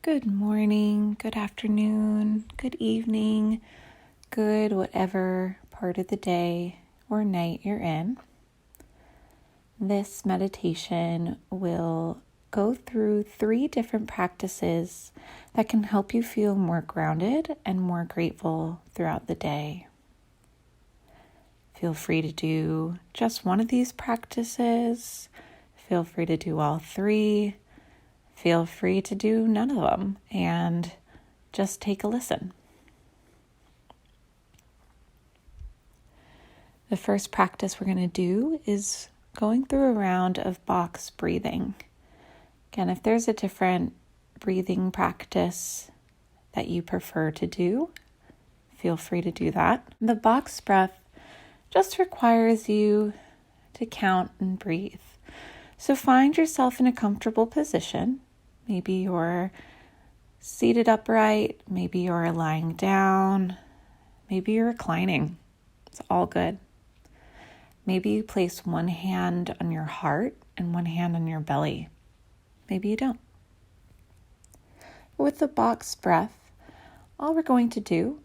Good morning, good afternoon, good evening, good whatever part of the day or night you're in. This meditation will go through 3 different practices that can help you feel more grounded and more grateful throughout the day. Feel free to do just one of these practices. Feel free to do all 3. Feel free to do none of them and just take a listen. The first practice we're going to do is going through a round of box breathing. Again, if there's a different breathing practice that you prefer to do, feel free to do that. The box breath just requires you to count and breathe. So find yourself in a comfortable position. Maybe you're seated upright, maybe you're lying down, maybe you're reclining. It's all good. Maybe you place one hand on your heart and one hand on your belly. Maybe you don't. With the box breath, all we're going to do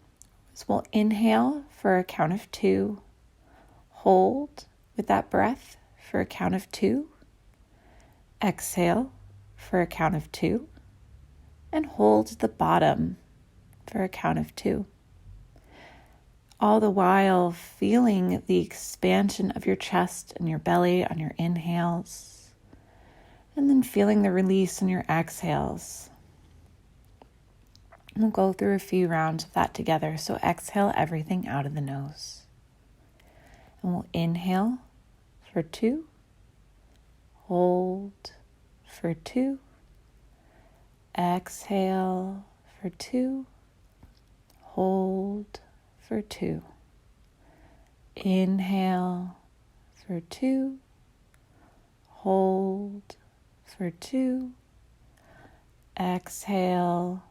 is we'll inhale for a count of 2, hold with that breath for a count of 2, exhale for a count of 2, and hold the bottom for a count of 2. All the while feeling the expansion of your chest and your belly on your inhales, and then feeling the release on your exhales. We'll go through a few rounds of that together. So exhale everything out of the nose. And we'll inhale for 2, hold for 2, exhale for 2, hold for 2, inhale for 2, hold for 2, exhale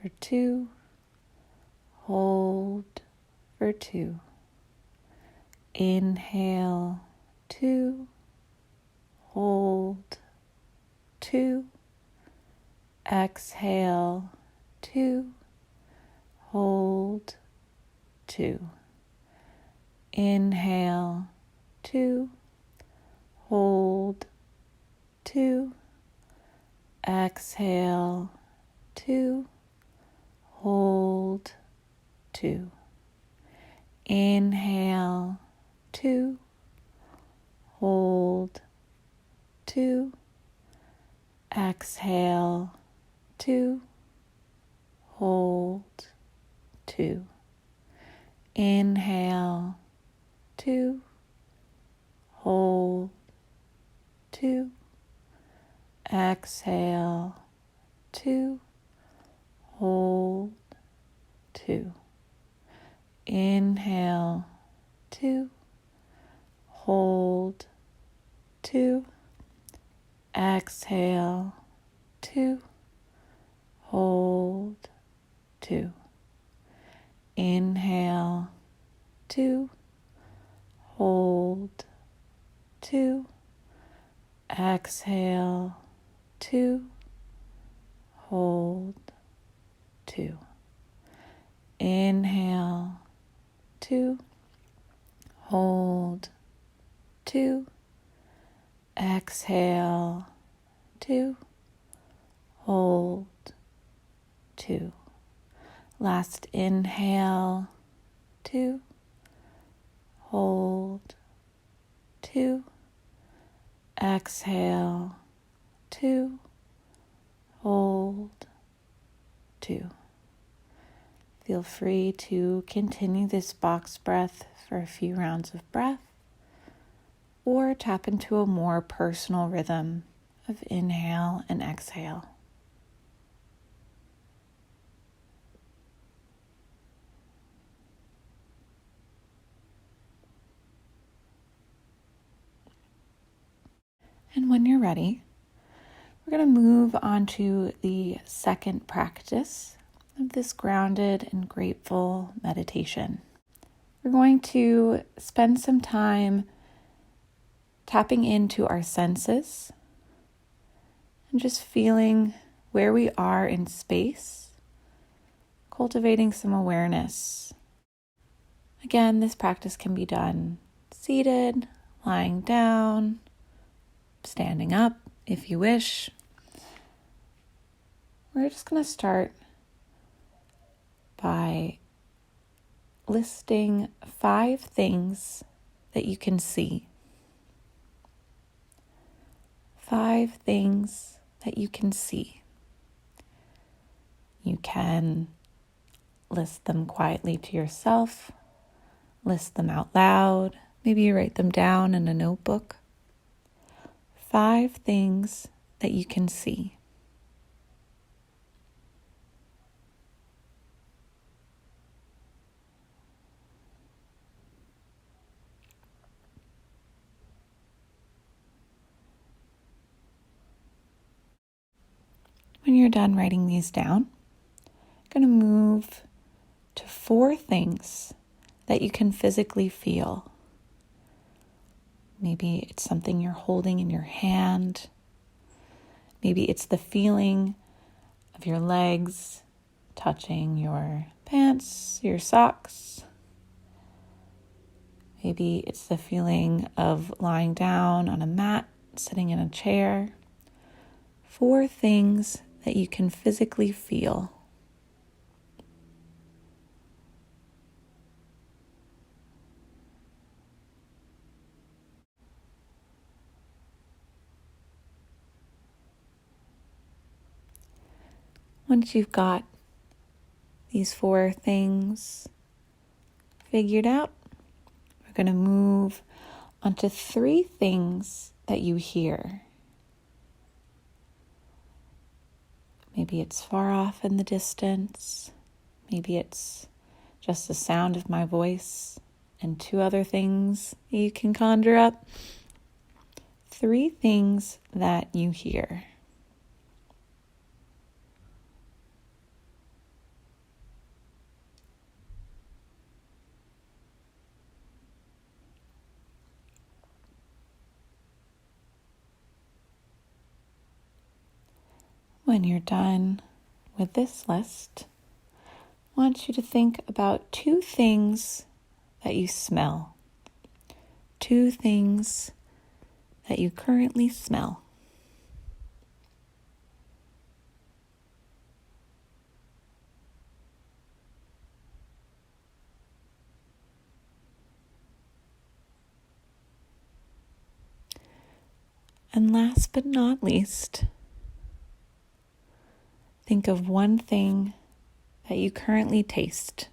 for 2, hold for 2, inhale 2, hold 2, exhale 2, hold 2, inhale 2, hold 2, exhale 2, hold 2, inhale 2, hold 2, exhale 2, hold 2, inhale 2, hold 2, exhale 2, hold 2, inhale 2, hold 2, exhale 2, hold 2, inhale 2, hold 2, exhale 2, hold 2, inhale 2, hold 2, exhale 2, hold 2. Last inhale 2, hold 2, exhale 2, hold 2. Feel free to continue this box breath for a few rounds of breath, or tap into a more personal rhythm of inhale and exhale. And when you're ready, we're going to move on to the second practice of this grounded and grateful meditation. We're going to spend some time tapping into our senses and just feeling where we are in space, cultivating some awareness. Again, this practice can be done seated, lying down, standing up if you wish. We're just going to start by listing 5 things that you can see. 5 things that you can see. You can list them quietly to yourself, list them out loud, maybe you write them down in a notebook. 5 things that you can see. When you're done writing these down, I'm going to move to 4 things that you can physically feel. Maybe it's something you're holding in your hand. Maybe it's the feeling of your legs touching your pants, your socks. Maybe it's the feeling of lying down on a mat, sitting in a chair. 4 things that you can physically feel. Once you've got these 4 things figured out, we're going to move onto 3 things that you hear. Maybe it's far off in the distance. Maybe it's just the sound of my voice and 2 other things you can conjure up. 3 things that you hear. When you're done with this list, I want you to think about 2 things that you smell. 2 things that you currently smell. And last but not least, think of 1 thing that you currently taste.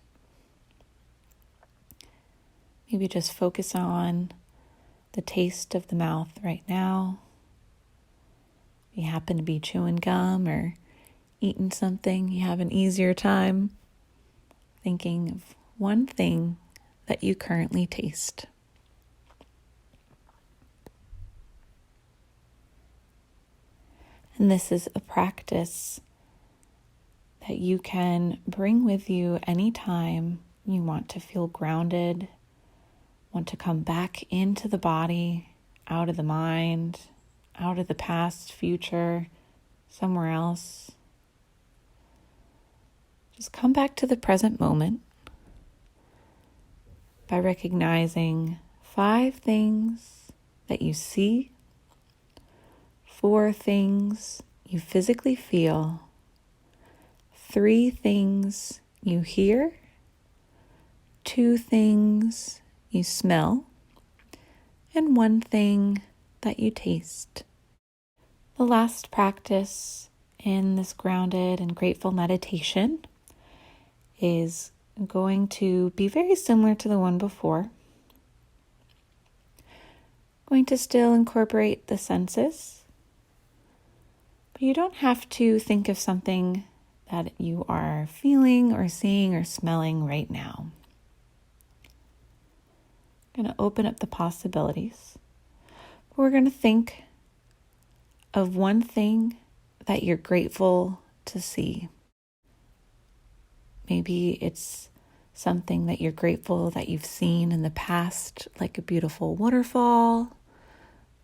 Maybe just focus on the taste of the mouth right now. If you happen to be chewing gum or eating something, you have an easier time thinking of 1 thing that you currently taste. And this is a practice that you can bring with you anytime you want to feel grounded, want to come back into the body, out of the mind, out of the past, future, somewhere else. Just come back to the present moment by recognizing 5 things that you see, 4 things you physically feel, 3 things you hear, 2 things you smell, and 1 thing that you taste. The last practice in this grounded and grateful meditation is going to be very similar to the one before. Going to still incorporate the senses, but you don't have to think of something that you are feeling or seeing or smelling right now. I'm going to open up the possibilities. We're going to think of 1 thing that you're grateful to see. Maybe it's something that you're grateful that you've seen in the past, like a beautiful waterfall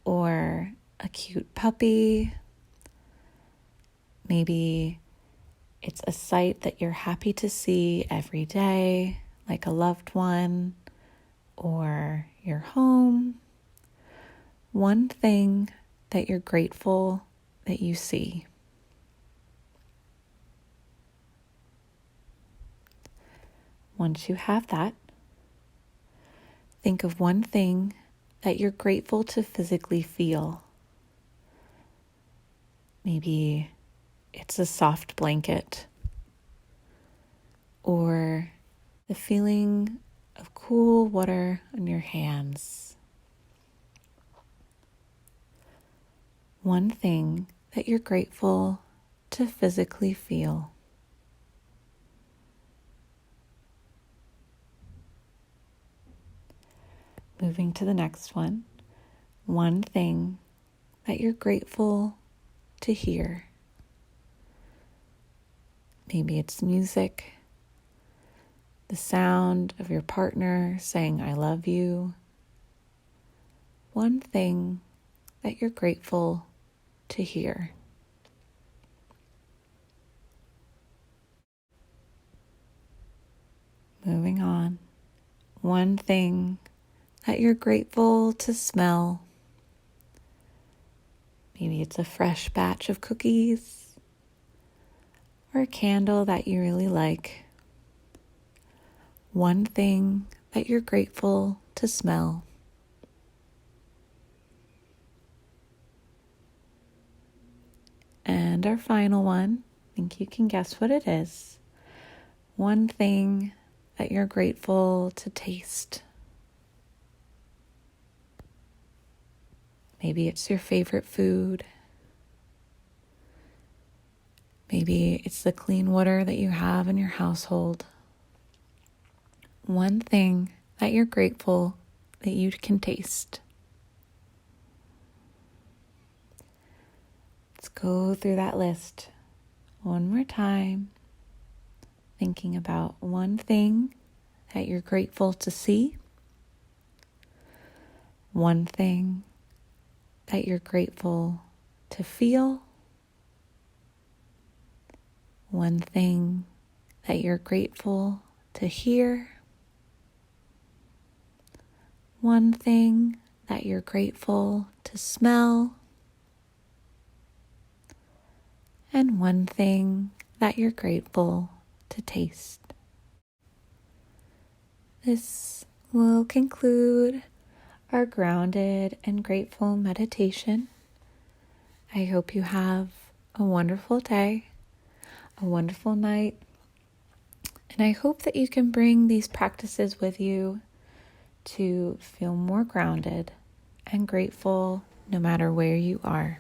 or a cute puppy. Maybe it's a sight that you're happy to see every day, like a loved one or your home. One thing that you're grateful that you see. Once you have that, think of one thing that you're grateful to physically feel. Maybe it's a soft blanket or the feeling of cool water on your hands. One thing that you're grateful to physically feel. Moving to the next one. One thing that you're grateful to hear. Maybe it's music, the sound of your partner saying, "I love you." One thing that you're grateful to hear. Moving on. One thing that you're grateful to smell. Maybe it's a fresh batch of cookies or a candle that you really like. One thing that you're grateful to smell. And our final one, I think you can guess what it is. One thing that you're grateful to taste. Maybe it's your favorite food. Maybe it's the clean water that you have in your household. One thing that you're grateful that you can taste. Let's go through that list one more time, thinking about one thing that you're grateful to see. One thing that you're grateful to feel. One thing that you're grateful to hear. One thing that you're grateful to smell. And one thing that you're grateful to taste. This will conclude our grounded and grateful meditation. I hope you have a wonderful day, a wonderful night, and I hope that you can bring these practices with you to feel more grounded and grateful no matter where you are.